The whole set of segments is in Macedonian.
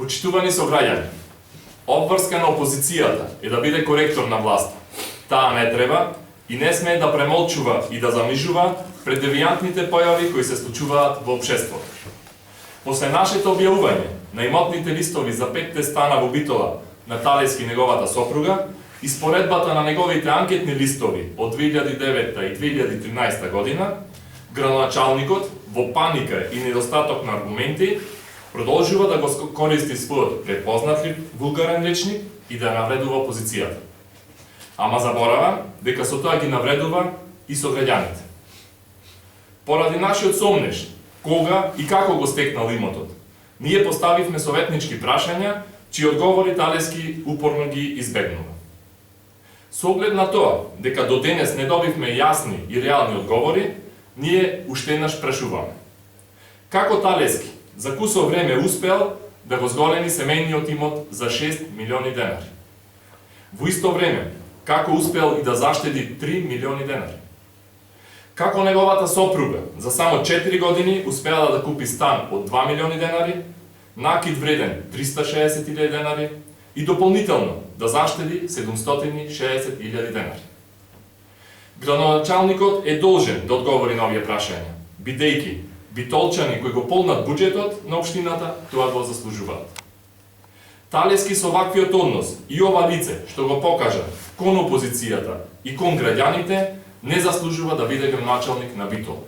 Почитувани сограѓани, обврска на опозицијата е да биде коректор на власта. Таа не треба и не смее да премолчува и да замижува пред девијантните појави кои се случуваат во општеството. После нашето објавување на имотните листови за 5 стана во Битола на Талески неговата сопруга и споредбата на неговите анкетни листови од 2009 и 2013 година, градоначалникот во паника и недостаток на аргументи продолжува да го користи својот препознатлив вулгарен речник и да навредува опозицијата. Ама заборава дека со тоа ги навредува и сограѓаните. Поради нашиот сомнеж, кога и како го стекнал имотот, ние поставивме советнички прашања, чии одговори Талески упорно ги избегнува. Со оглед на тоа дека до денес не добивме јасни и реални одговори, ние уште еднаш прашуваме. Како Талески за кусо време успел да го зголеми семејниот имот за 6 милиони денари? Во исто време, како успел и да заштеди 3 милиони денари? Како неговата сопруга за само 4 години успела да купи стан од 2 милиони денари, накид вреден 360.000 денари и дополнително да заштеди 760.000 денари? Градоначалникот е должен да одговори на овие прашања, бидејќи битолчани кои го полнат буџетот на општината тоа го заслужуваат. Талески со ваквиот однос и ова лице што го покажа кон опозицијата и кон граѓаните не заслужува да биде градоначалник на Битола.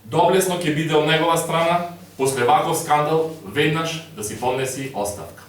Доблесно ќе биде од негова страна после ваков скандал веднаш да си поднеси оставка.